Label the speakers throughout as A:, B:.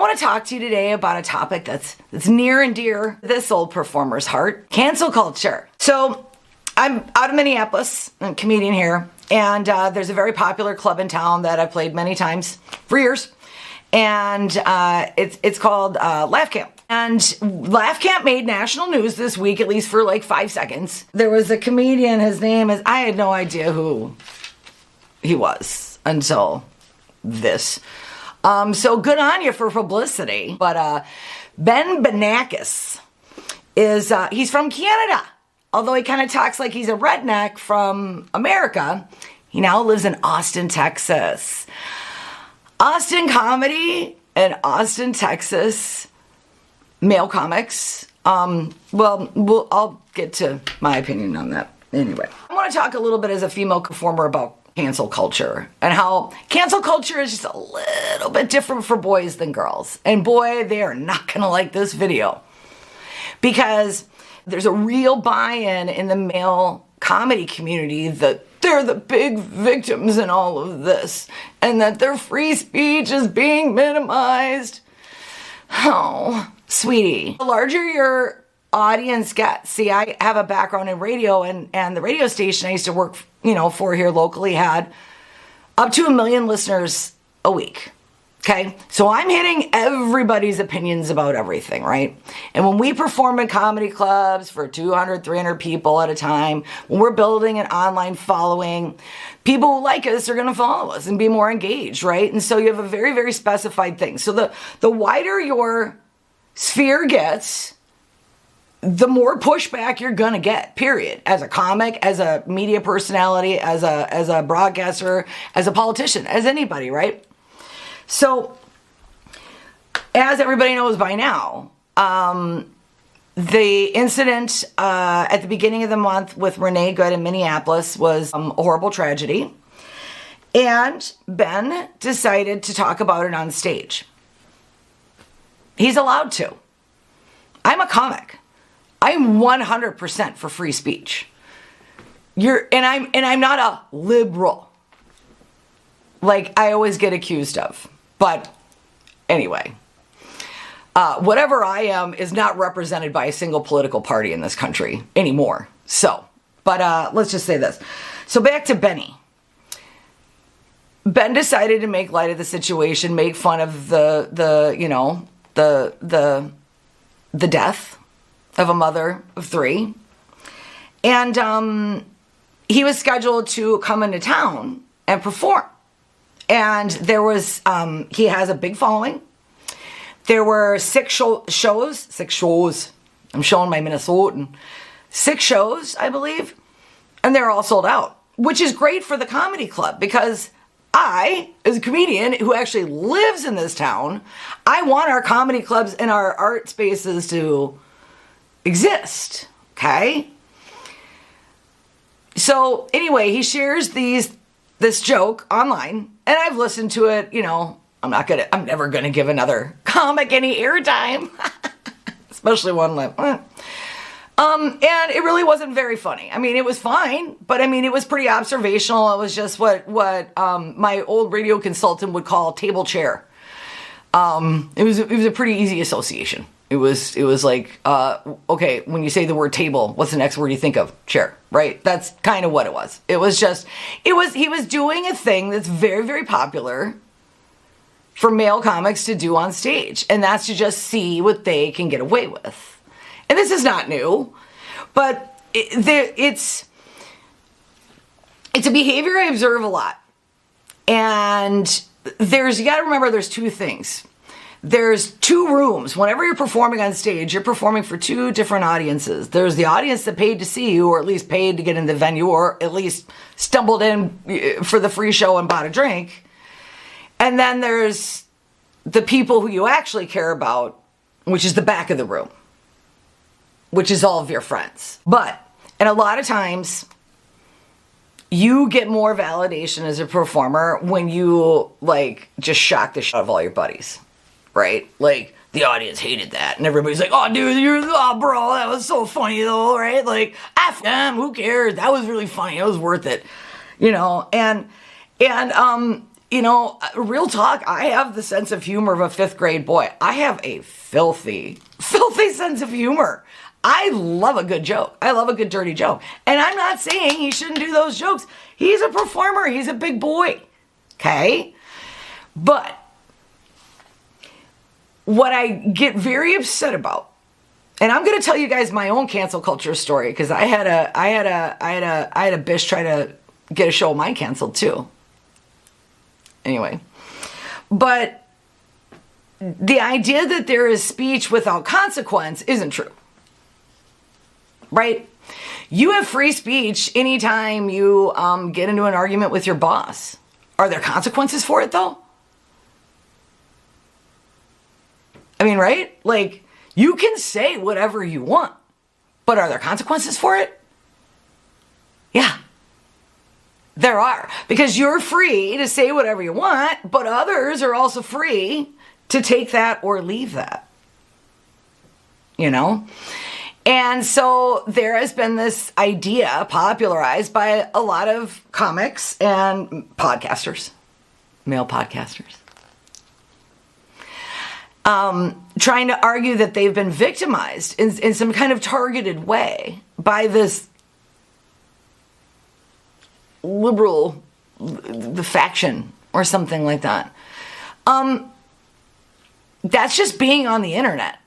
A: want to talk to you today about a topic that's near and dear to this old performer's heart, cancel culture. So I'm out of Minneapolis, I'm a comedian here, and there's a very popular club in town that I've played many times for years, and it's called Laugh Camp. And Laugh Camp made national news this week, at least for like 5 seconds. There was a comedian, his name is, I had no idea who he was until this. So good on you for publicity. But Bankas is, he's from Canada. Although he kind of talks like he's a redneck from America, he now lives in Austin, Texas. Austin comedy and Austin, Texas male comics. I'll get to my opinion on that anyway. I want to talk a little bit as a female performer about cancel culture and how cancel culture is just a little bit different for boys than girls. And boy, they are not going to like this video because there's a real buy-in in the male comedy community that they're the big victims in all of this and that their free speech is being minimized. Oh, sweetie. The larger your audience gets, see, I have a background in radio and the radio station I used to work, for here locally had up to 1 million listeners a week. Okay. So I'm hitting everybody's opinions about everything, right? And when we perform in comedy clubs for 200, 300 people at a time, when we're building an online following, people who like us are going to follow us and be more engaged, right? And so you have a very, very specified thing. So the wider your sphere gets, the more pushback you're gonna get, period. As a comic, as a media personality, as a broadcaster, as a politician, as anybody, right? So, as everybody knows by now, the incident at the beginning of the month with Renee in Minneapolis was a horrible tragedy. And Ben decided to talk about it on stage. He's allowed to. I'm a comic. I'm 100% for free speech. I'm not a liberal, like I always get accused of. But anyway, whatever I am is not represented by a single political party in this country anymore. So, but let's just say this. So back to Benny. Ben decided to make light of the situation, make fun of the death of a mother of 3. And he was scheduled to come into town and perform. And there was, he has a big following. There were 6 shows. I'm showing my Minnesotan. 6 shows, I believe. And they're all sold out, which is great for the comedy club because I, as a comedian who actually lives in this town, I want our comedy clubs and our art spaces to exist, okay? So anyway, he shares this joke online, and I've listened to it, I'm never gonna give another comic any airtime, especially one like, and it really wasn't very funny. I mean, it was fine, but I mean, it was pretty observational. It was just what my old radio consultant would call table chair. It was a pretty easy association. It was like, okay, when you say the word table, what's the next word you think of? Chair, right? That's kind of what it was. He was doing a thing that's very, very popular for male comics to do on stage. And that's to just see what they can get away with. And this is not new, but it's a behavior I observe a lot. And you gotta remember there's 2 things. There's 2 rooms. Whenever you're performing on stage, you're performing for 2 different audiences. There's the audience that paid to see you, or at least paid to get in the venue, or at least stumbled in for the free show and bought a drink. And then there's the people who you actually care about, which is the back of the room, which is all of your friends. And a lot of times, you get more validation as a performer when you, just shock the shit out of all your buddies. Right? Like, the audience hated that. And everybody's like, oh, dude, bro, that was so funny, though, right? Like, F them, who cares? That was really funny. It was worth it. And real talk, I have the sense of humor of a 5th grade boy. I have a filthy, filthy sense of humor. I love a good joke. I love a good dirty joke. And I'm not saying he shouldn't do those jokes. He's a performer. He's a big boy. Okay? But what I get very upset about, and I'm going to tell you guys my own cancel culture story, because I had a bish try to get a show of mine canceled too. Anyway, but the idea that there is speech without consequence isn't true. Right? You have free speech anytime you get into an argument with your boss. Are there consequences for it though? I mean, right? Like, you can say whatever you want, but are there consequences for it? Yeah, there are. Because you're free to say whatever you want, but others are also free to take that or leave that. And so there has been this idea popularized by a lot of comics and podcasters, male podcasters, trying to argue that they've been victimized in some kind of targeted way by this liberal, the faction or something like that. That's just being on the internet.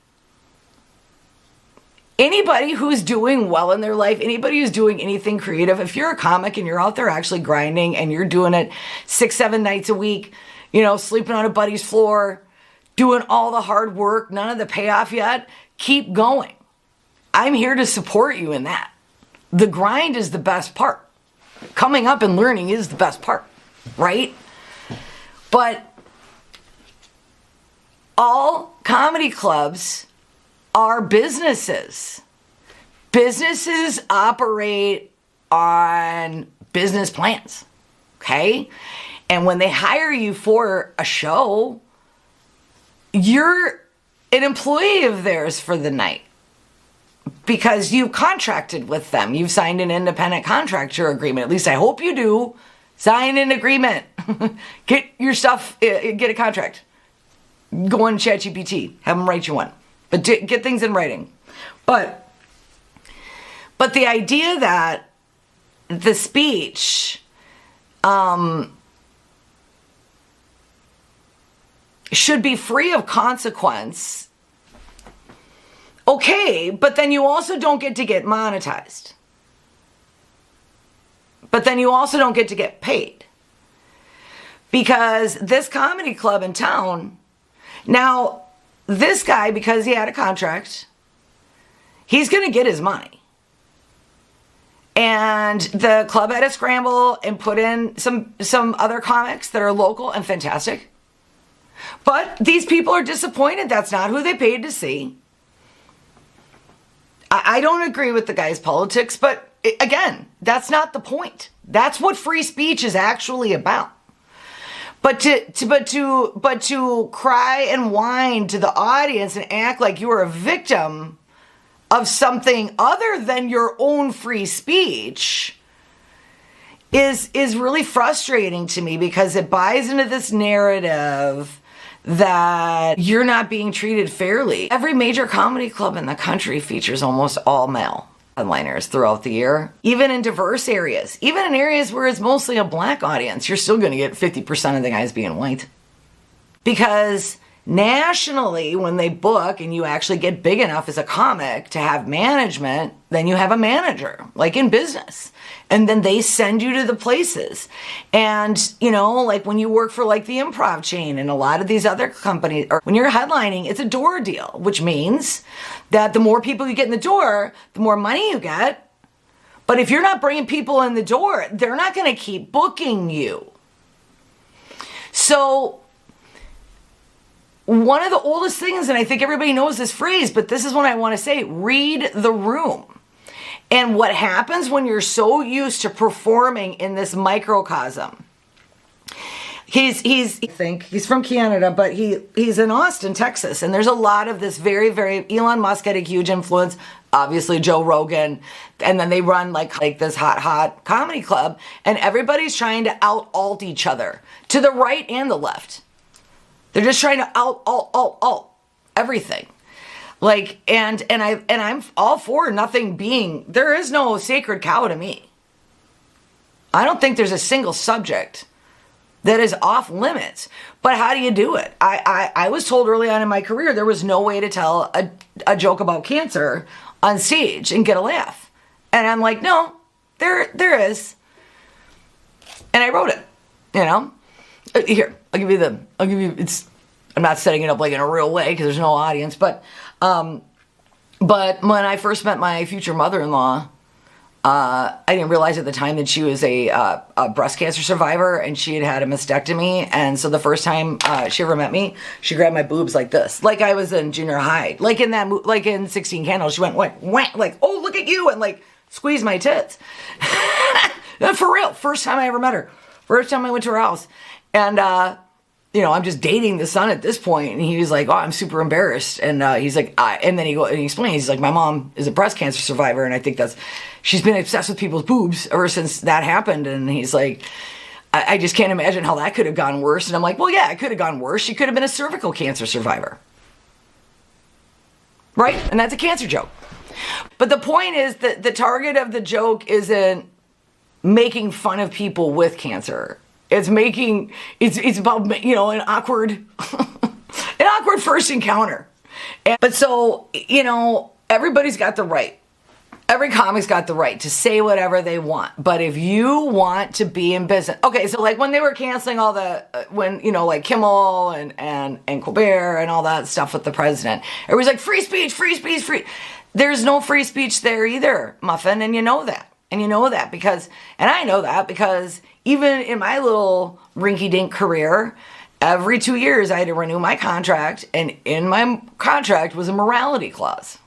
A: Anybody who's doing well in their life, anybody who's doing anything creative, if you're a comic and you're out there actually grinding and you're doing it 6-7 nights a week, sleeping on a buddy's floor, doing all the hard work, none of the payoff yet, keep going. I'm here to support you in that. The grind is the best part. Coming up and learning is the best part, right? But all comedy clubs are businesses. Businesses operate on business plans, okay? And when they hire you for a show, you're an employee of theirs for the night because you contracted with them. You've signed an independent contractor agreement. At least I hope you do. Sign an agreement. Get your stuff, get a contract. Go on ChatGPT. Have them write you one. But get things in writing. But the idea that the speech should be free of consequence, okay, but then you also don't get to get monetized. But then you also don't get to get paid. Because this comedy club in town, now, this guy, because he had a contract, he's going to get his money. And the club had to scramble and put in some other comics that are local and fantastic. But these people are disappointed. That's not who they paid to see. I don't agree with the guy's politics, but again, that's not the point. That's what free speech is actually about. But to cry and whine to the audience and act like you are a victim of something other than your own free speech is really frustrating to me, because it buys into this narrative that you're not being treated fairly. Every major comedy club in the country features almost all male headliners throughout the year, even in diverse areas, even in areas where it's mostly a black audience, you're still going to get 50% of the guys being white. Because nationally, when they book and you actually get big enough as a comic to have management, then you have a manager, like in business. And then they send you to the places. And, like when you work for like the Improv chain and a lot of these other companies, or when you're headlining, it's a door deal, which means that the more people you get in the door, the more money you get. But if you're not bringing people in the door, they're not going to keep booking you. So one of the oldest things, and I think everybody knows this phrase, but this is what I want to say: read the room. And what happens when you're so used to performing in this microcosm? I think he's from Canada, but he's in Austin, Texas. And there's a lot of this very, very, Elon Musk had a huge influence. obviously Joe Rogan, and then they run like this hot comedy club, and everybody's trying to out-alt each other to the right and the left. They're just trying to out everything. Like, and I'm all for nothing being, there is no sacred cow to me. I don't think there's a single subject that is off limits. But how do you do it? I was told early on in my career there was no way to tell a joke about cancer on stage and get a laugh. And I'm like, no, there is. And I wrote it, you know? Here, I'm not setting it up like in a real way because there's no audience, but when I first met my future mother-in-law, I didn't realize at the time that she was a breast cancer survivor, and she had a mastectomy. And so the first time she ever met me, she grabbed my boobs like this, like I was in junior high, like in 16 Candles. She went like, oh, look at you, and like squeezed my tits. For real, first time I ever met her, first time I went to her house, and I'm just dating the son at this point, and he was like, oh, I'm super embarrassed. And he's like, and then he explains, he's like, my mom is a breast cancer survivor, and I think she's been obsessed with people's boobs ever since that happened. And he's like, I just can't imagine how that could have gone worse. And I'm like, well, yeah, it could have gone worse. She could have been a cervical cancer survivor. Right? And that's a cancer joke. But the point is that the target of the joke isn't making fun of people with cancer. It's about, an awkward first encounter. But so, everybody's got the right. Every comic's got the right to say whatever they want. But if you want to be in business, okay, so like when they were canceling all the, like Kimmel and Colbert and all that stuff with the president, it was like free speech, free speech, free. There's no free speech there either, Muffin, and you know that. And I know that because even in my little rinky-dink career, every 2 years I had to renew my contract, and in my contract was a morality clause.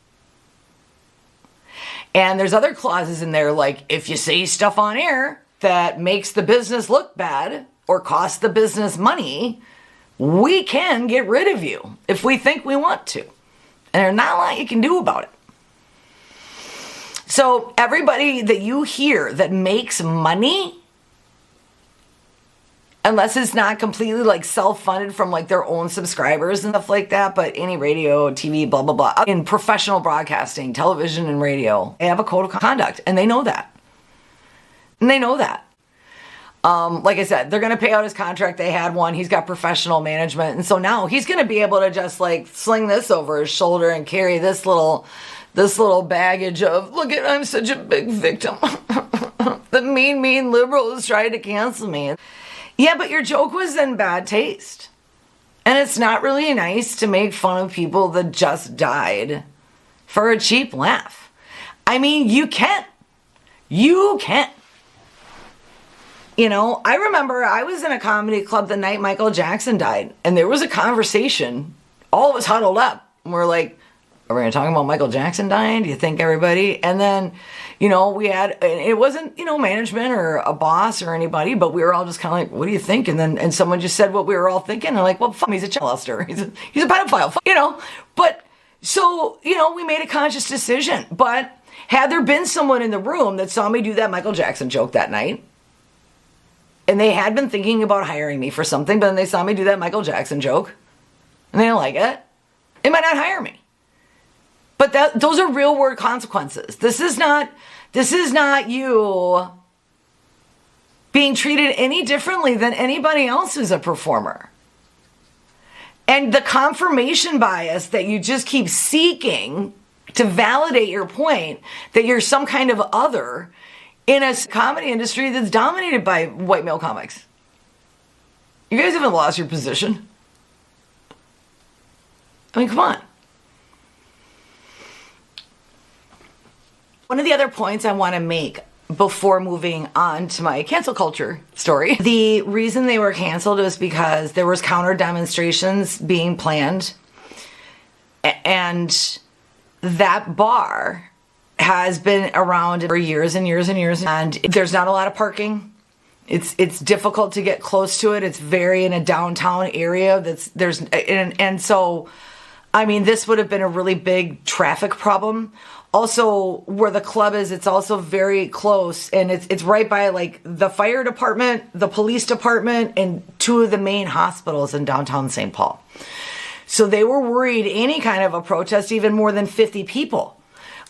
A: And there's other clauses in there, like if you say stuff on air that makes the business look bad or costs the business money, we can get rid of you if we think we want to. And there's not a lot you can do about it. So everybody that you hear that makes money, unless it's not completely like self-funded from like their own subscribers and stuff like that, but any radio, TV, blah, blah, blah. In professional broadcasting, television and radio, they have a code of conduct, and they know that. And they know that. Like I said, they're going to pay out his contract. They had one. He's got professional management. And so now he's going to be able to just like sling this over his shoulder and carry this little baggage of, look at, I'm such a big victim. The mean liberals tried to cancel me. Yeah, but your joke was in bad taste. And it's not really nice to make fun of people that just died for a cheap laugh. I mean, you can. I remember I was in a comedy club the night Michael Jackson died, and there was a conversation. All of us huddled up, and we're like, are we going to talk about Michael Jackson dying? Do you think everybody? And then, we had, it wasn't, management or a boss or anybody, but we were all just kind of like, what do you think? And someone just said what we were all thinking. And like, well, fuck, he's a child molester. He's a pedophile, But so, we made a conscious decision. But had there been someone in the room that saw me do that Michael Jackson joke that night, and they had been thinking about hiring me for something, but then they saw me do that Michael Jackson joke, and they didn't like it, they might not hire me. But those are real world consequences. This is not you being treated any differently than anybody else who's a performer. And the confirmation bias that you just keep seeking to validate your point that you're some kind of other in a comedy industry that's dominated by white male comics. You guys haven't lost your position. I mean, come on. One of the other points I want to make before moving on to my cancel culture story, the reason they were canceled was because there was counter demonstrations being planned, and that bar has been around for years and years and years, and there's not a lot of parking. It's difficult to get close to it. It's very in a downtown area. So I mean, this would have been a really big traffic problem. Also, where the club is, it's also very close, and it's right by like the fire department, the police department, and two of the main hospitals in downtown St. Paul. So they were worried any kind of a protest, even more than 50 people,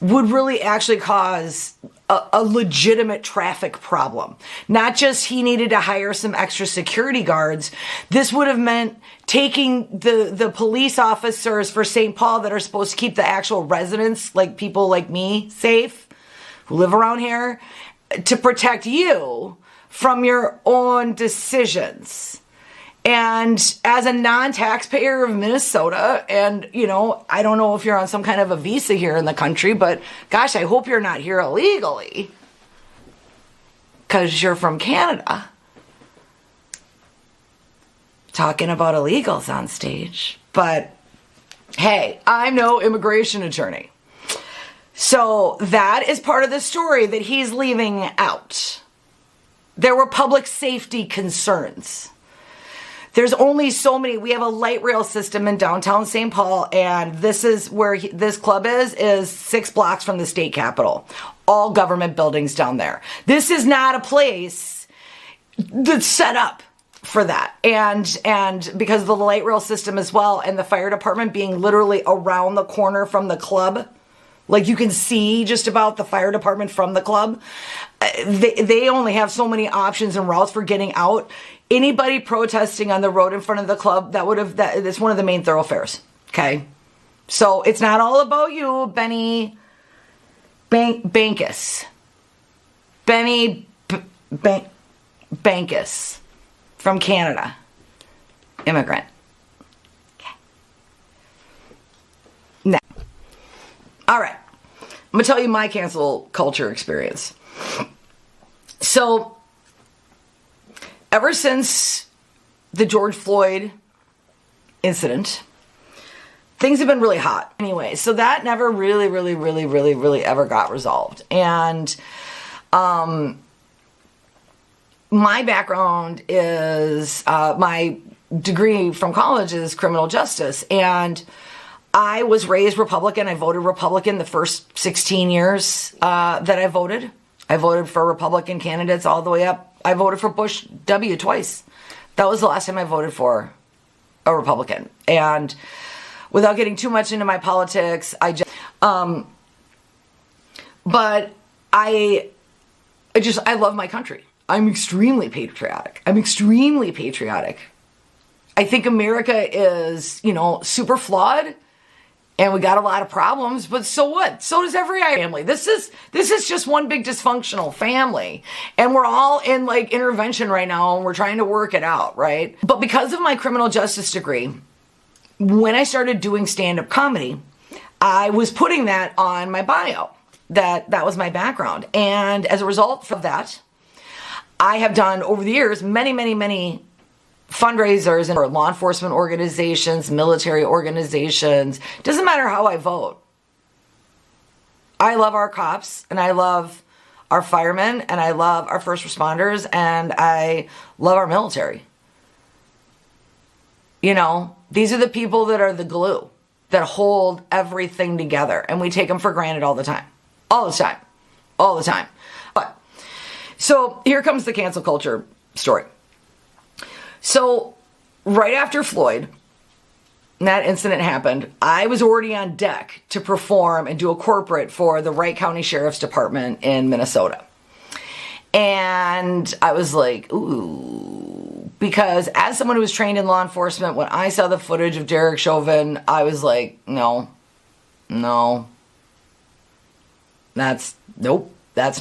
A: would really actually cause a legitimate traffic problem. Not just he needed to hire some extra security guards. This would have meant taking the police officers for St. Paul that are supposed to keep the actual residents, like people like me, safe, who live around here, to protect you from your own decisions. And as a non-taxpayer of Minnesota, and, you know, I don't know if you're on some kind of a visa here in the country, but gosh, I hope you're not here illegally because you're from Canada. Talking about illegals on stage. But hey, I'm no immigration attorney. So that is part of the story that he's leaving out. There were public safety concerns. There's only so many. We have a light rail system in downtown St. Paul, and this is where this club is 6 blocks from the state capitol. All government buildings down there. This is not a place that's set up for that. And because of the light rail system as well, and the fire department being literally around the corner from the club, like you can see just about the fire department from the club, they only have so many options and routes for getting out. Anybody protesting on the road in front of the club, that's one of the main thoroughfares. Okay. So it's not all about you, Benny Bankas. Benny Bankas from Canada. Immigrant. Okay. Now. All right. I'm going to tell you my cancel culture experience. So, ever since the George Floyd incident, things have been really hot. Anyway, so that never really ever got resolved. And my background is, my degree from college is criminal justice. And I was raised Republican. I voted Republican the first 16 years that I voted. I voted for Republican candidates all the way up. I voted for Bush W twice. That was the last time I voted for a Republican. And without getting too much into my politics, but I love my country. I'm extremely patriotic. I think America is, super flawed. And we got a lot of problems, but so what? So does every family. This is just one big dysfunctional family. And we're all in like intervention right now, and we're trying to work it out, right? But because of my criminal justice degree, when I started doing stand-up comedy, I was putting that on my bio. That was my background. And as a result of that, I have done over the years many fundraisers and law enforcement organizations, military organizations. Doesn't matter how I vote. I love our cops, and I love our firemen, and I love our first responders, and I love our military. These are the people that are the glue that hold everything together, and we take them for granted all the time. But so here comes the cancel culture story. So, right after Floyd, that incident happened, I was already on deck to perform and do a corporate for the Wright County Sheriff's Department in Minnesota. And I was like, ooh, because as someone who was trained in law enforcement, when I saw the footage of Derek Chauvin, I was like, nope, that's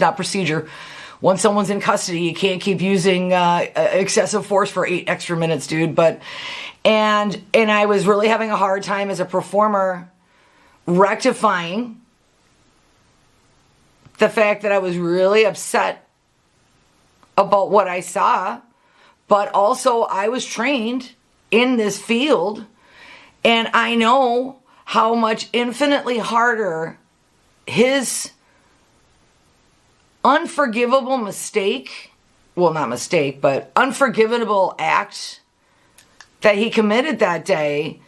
A: not procedure. Once someone's in custody, you can't keep using excessive force for 8 extra minutes, dude. And I was really having a hard time as a performer rectifying the fact that I was really upset about what I saw, but also I was trained in this field, and I know how much infinitely harder his unforgivable unforgivable act that he committed that day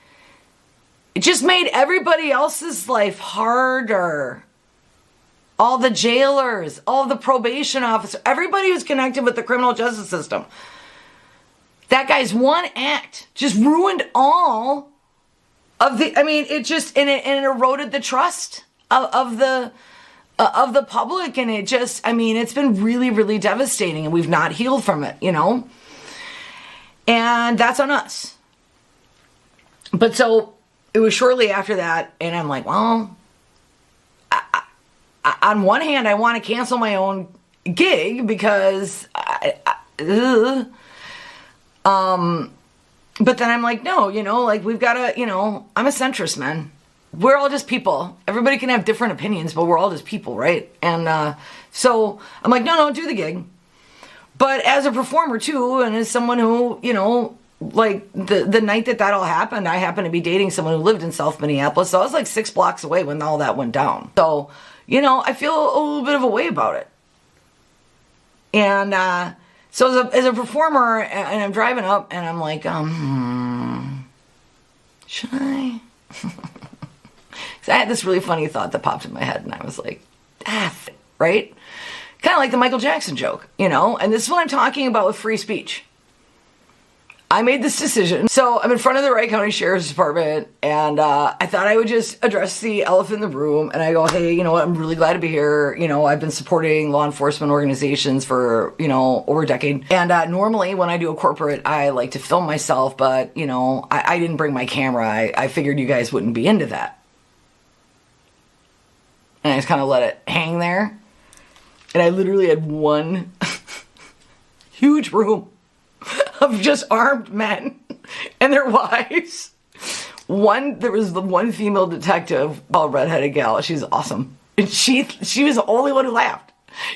A: It just made everybody else's life harder. All the jailers, all the probation officers, everybody who's connected with the criminal justice system. That guy's one act just ruined all of the, I mean, it just, and it eroded the trust of the public. And it just, I mean, it's been really, really devastating, and we've not healed from it, you know? And that's on us. But so it was shortly after that, and I'm like, well, on one hand, I want to cancel my own gig because but then I'm like, no, you know, like we've got to, you know, I'm a centrist, man. We're all just people. Everybody can have different opinions, but we're all just people, right? And so I'm like, no, do the gig. But as a performer too, and as someone who, you know, like the night that all happened, I happened to be dating someone who lived in South Minneapolis. So I was like 6 blocks away when all that went down. So, you know, I feel a little bit of a way about it. And so as a performer, and I'm driving up, and I'm like, should I? So I had this really funny thought that popped in my head, and I was like, right? Kind of like the Michael Jackson joke, you know? And this is what I'm talking about with free speech. I made this decision. So I'm in front of the Wright County Sheriff's Department, and I thought I would just address the elephant in the room. And I go, hey, you know what? I'm really glad to be here. You know, I've been supporting law enforcement organizations for, you know, over a decade. And normally when I do a corporate, I like to film myself, but, you know, I didn't bring my camera. I figured you guys wouldn't be into that. And I just kind of let it hang there. And I literally had one huge room of just armed men and their wives. There was the one female detective, a redheaded gal. She's awesome. And she was the only one who laughed.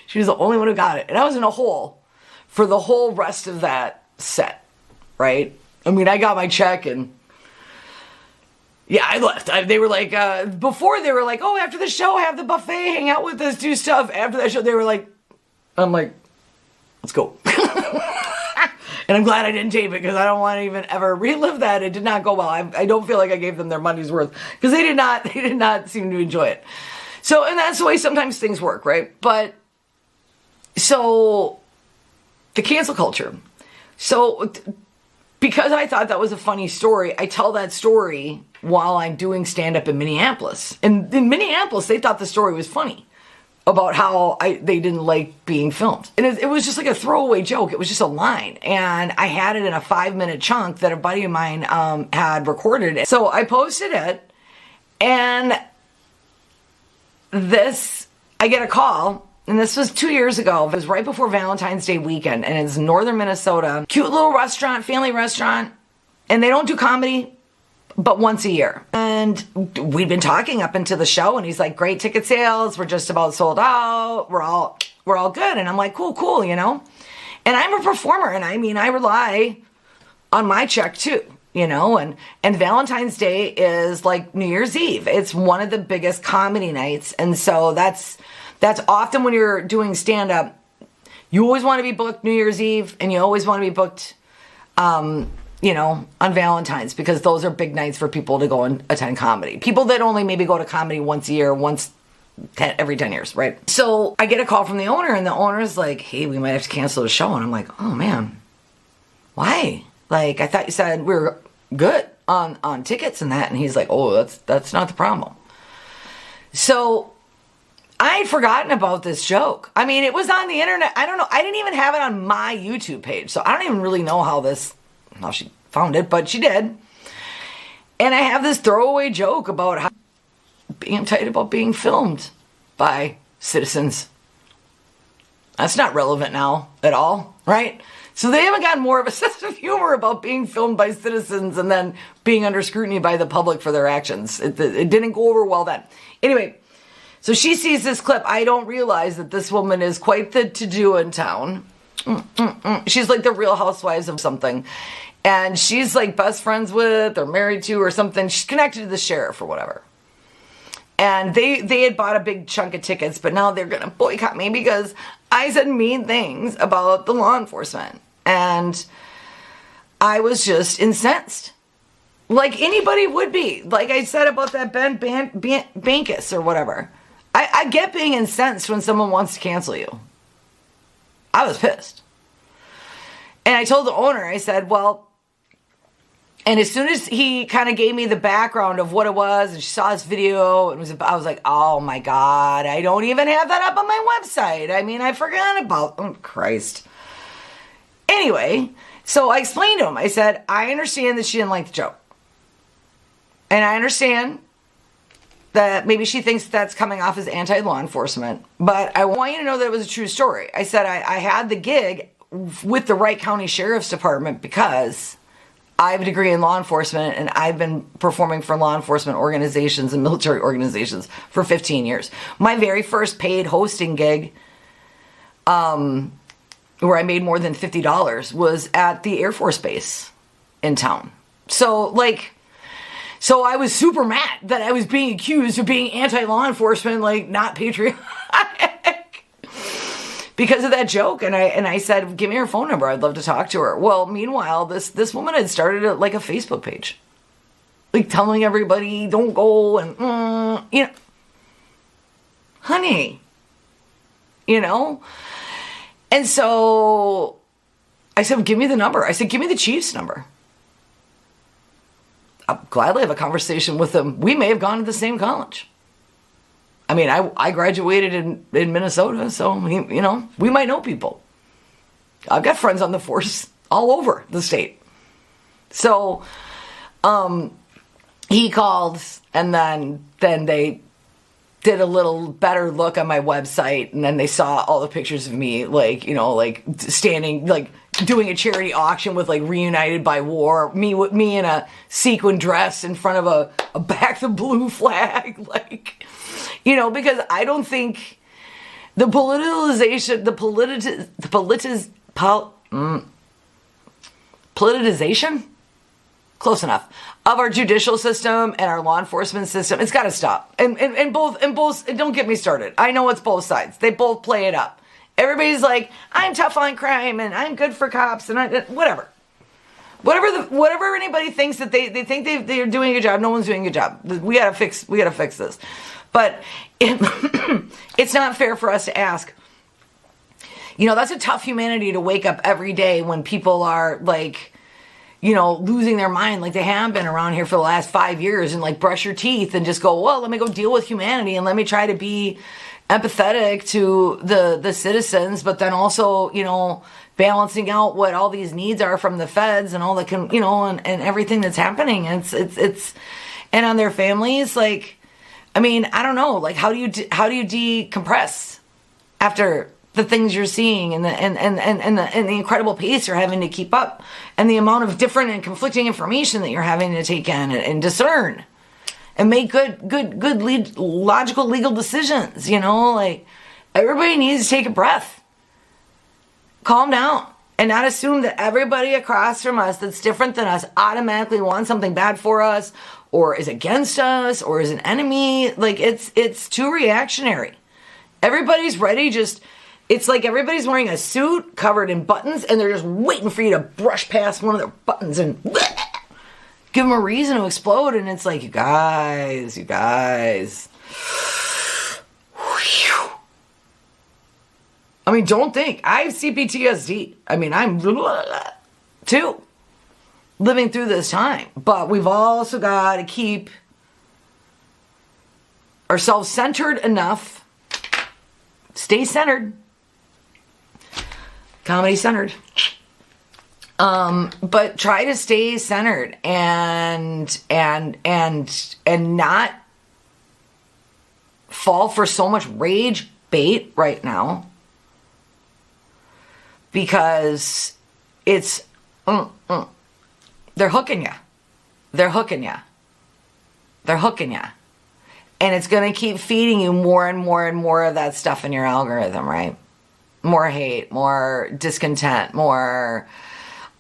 A: She was the only one who got it. And I was in a hole for the whole rest of that set, right? I mean, I got my check, and yeah, I left. They were like, before they were like, oh, after the show, have the buffet, hang out with us, do stuff. After that show, they were like, I'm like, let's go. And I'm glad I didn't tape it, because I don't want to even ever relive that. It did not go well. I don't feel like I gave them their money's worth, because they did not seem to enjoy it. So, and that's the way sometimes things work, right? But, so, the cancel culture. So, because I thought that was a funny story, I tell that story while I'm doing stand-up in Minneapolis. And in Minneapolis, they thought the story was funny about how they didn't like being filmed. And it was just like a throwaway joke. It was just a line. And I had it in a 5-minute chunk that a buddy of mine had recorded. So I posted it, and I get a call, and this was 2 years ago. It was right before Valentine's Day weekend, and it's northern Minnesota. Cute little restaurant, family restaurant, and they don't do comedy but once a year. And we'd been talking up into the show, and he's like, great ticket sales, we're just about sold out, we're all good. And I'm like, cool, you know? And I'm a performer, and I mean, I rely on my check too, you know? And Valentine's Day is like New Year's Eve. It's one of the biggest comedy nights. And so that's often when you're doing stand-up, you always want to be booked New Year's Eve, and you always want to be booked, you know, on Valentine's, because those are big nights for people to go and attend comedy. People that only maybe go to comedy once a year, every 10 years, right? So I get a call from the owner, and the owner's like, hey, we might have to cancel the show. And I'm like, oh man, why? Like, I thought you said we were good on tickets and that. And he's like, oh, that's not the problem. So I had forgotten about this joke. I mean, it was on the internet. I don't know. I didn't even have it on my YouTube page. So I don't even really know how she found it, but she did. And I have this throwaway joke about how being uptight about being filmed by citizens. That's not relevant now at all, right? So they haven't gotten more of a sense of humor about being filmed by citizens and then being under scrutiny by the public for their actions. It didn't go over well then. Anyway, so she sees this clip. I don't realize that this woman is quite the to-do in town. She's like the Real Housewives of something. And she's like best friends with or married to or something. She's connected to the sheriff or whatever. And they had bought a big chunk of tickets, but now they're going to boycott me because I said mean things about the law enforcement. And I was just incensed. Like anybody would be. Like I said about that Bankas or whatever. I get being incensed when someone wants to cancel you. I was pissed. And I told the owner, I said, well, and as soon as he kind of gave me the background of what it was, and she saw this video, I was like, oh my God, I don't even have that up on my website. I mean, I forgot about, oh Christ. Anyway, so I explained to him, I said, I understand that she didn't like the joke. And I understand that maybe she thinks that's coming off as anti-law enforcement, but I want you to know that it was a true story. I said I had the gig with the Wright County Sheriff's Department because I have a degree in law enforcement and I've been performing for law enforcement organizations and military organizations for 15 years. My very first paid hosting gig, where I made more than $50, was at the Air Force Base in town. So I was super mad that I was being accused of being anti-law enforcement, like not patriotic, because of that joke. And I said, give me her phone number. I'd love to talk to her. Well, meanwhile, this woman had started a Facebook page, like telling everybody, don't go, and honey, And so I said, give me the number. I said, give me the chief's number. I'll gladly have a conversation with them. We may have gone to the same college. I mean, I graduated in Minnesota, so, we might know people. I've got friends on the force all over the state. So, he called, and then they did a little better look on my website, and then they saw all the pictures of me, standing, doing a charity auction with reunited by war, me in a sequin dress in front of a back the blue flag, because I don't think the politicization, close enough, of our judicial system and our law enforcement system, it's got to stop. And both, don't get me started. I know it's both sides. They both play it up. Everybody's like, I'm tough on crime and I'm good for cops and whatever. Whatever anybody thinks that they think they're doing a good job, no one's doing a good job. We gotta fix this. But it's not fair for us to ask. That's a tough humanity to wake up every day when people are losing their mind like they have been around here for the last 5 years, and brush your teeth and just go, well, let me go deal with humanity and let me try to be empathetic to the citizens, but then also, balancing out what all these needs are from the feds and all the, and everything that's happening. And it's, and on their families, I don't know, how do you decompress after the things you're seeing and the incredible pace you're having to keep up and the amount of different and conflicting information that you're having to take in and discern and make good logical legal decisions, everybody needs to take a breath, calm down, and not assume that everybody across from us that's different than us automatically wants something bad for us or is against us or is an enemy. It's too reactionary. Everybody's ready, it's like everybody's wearing a suit covered in buttons and they're just waiting for you to brush past one of their buttons and give them a reason to explode. And it's like, you guys. Don't think. I have CPTSD. I'm too living through this time. But we've also got to keep ourselves centered enough. Stay centered. Comedy centered. But try to stay centered and not fall for so much rage bait right now, because it's they're hooking you. And it's going to keep feeding you more and more and more of that stuff in your algorithm, right? More hate, more discontent, more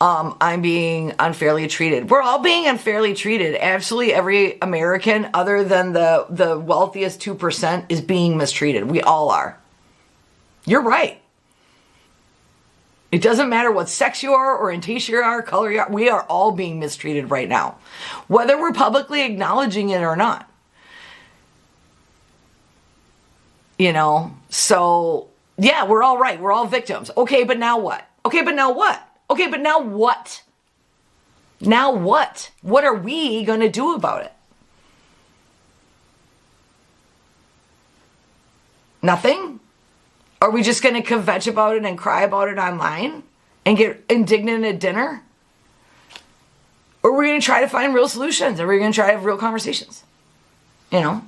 A: I'm being unfairly treated. We're all being unfairly treated. Absolutely every American other than the wealthiest 2% is being mistreated. We all are. You're right. It doesn't matter what sex you are, orientation you are, color you are. We are all being mistreated right now, whether we're publicly acknowledging it or not. You know, so yeah, we're all right. We're all victims. Okay, but now what? Okay, but now what? Okay, but now what? Now what? What are we going to do about it? Nothing? Are we just going to kvetch about it and cry about it online and get indignant at dinner? Or are we going to try to find real solutions? Are we going to try to have real conversations? You know?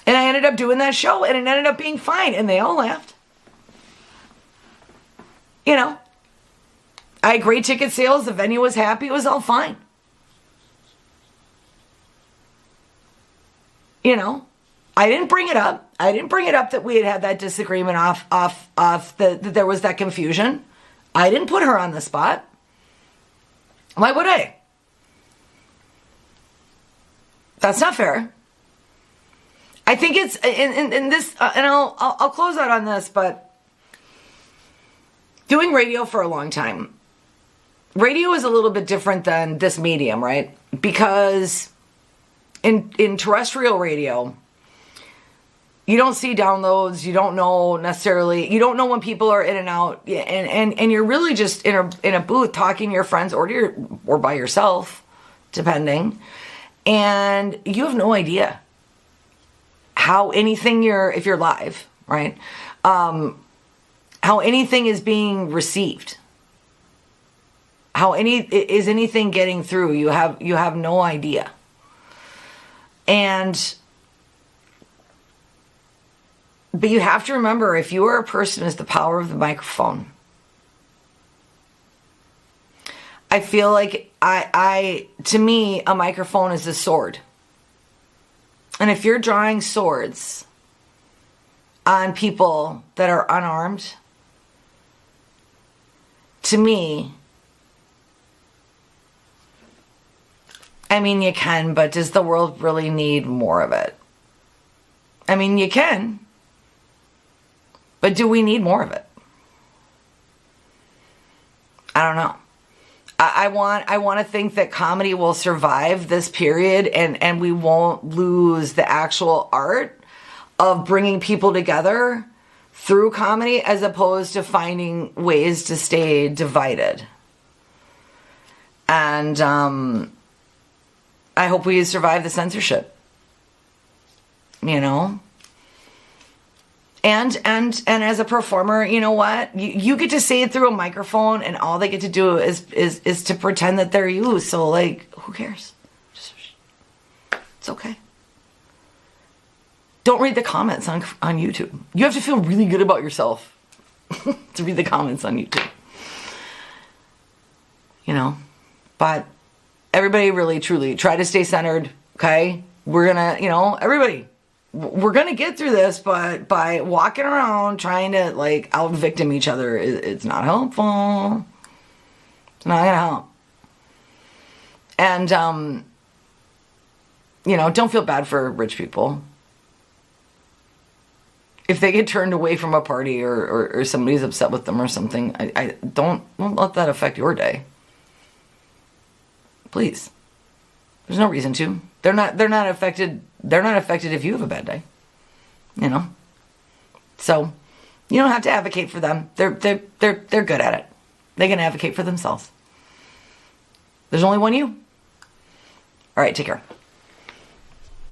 A: And I ended up doing that show, and it ended up being fine, and they all laughed. You know, I had great ticket sales. The venue was happy. It was all fine. You know, I didn't bring it up. I didn't bring it up that we had that disagreement off that there was that confusion. I didn't put her on the spot. Why would I? That's not fair. I think it's in this, and I'll close out on this, but doing radio for a long time, radio is a little bit different than this medium, right? Because in terrestrial radio, you don't see downloads, you don't know necessarily, you don't know when people are in and out, and you're really just in a booth talking to your friends or by yourself, depending, and you have no idea how anything if you're live, right? How anything is being received. How is anything getting through? You have no idea. But you have to remember, if you are a person who has the power of the microphone, I feel like to me, a microphone is a sword. And if you're drawing swords on people that are unarmed, to me, I mean, you can, but does the world really need more of it? I mean, you can, but do we need more of it? I don't know. I want to think that comedy will survive this period and we won't lose the actual art of bringing people together through comedy as opposed to finding ways to stay divided. And I hope we survive the censorship. You know? And as a performer, you know what? You get to say it through a microphone, and all they get to do is to pretend that they're you. So, like, who cares? It's okay. Don't read the comments on YouTube. You have to feel really good about yourself to read the comments on YouTube. You know? But everybody really, truly, try to stay centered, okay? We're gonna, everybody, we're gonna get through this, but by walking around trying to, like, out-victim each other, it's not helpful. It's not gonna help. And, don't feel bad for rich people. If they get turned away from a party or somebody's upset with them or something, I don't let that affect your day. Please. There's no reason to. They're not affected. They're not affected if you have a bad day. So you don't have to advocate for them. They're good at it. They can advocate for themselves. There's only one you. All right, take care.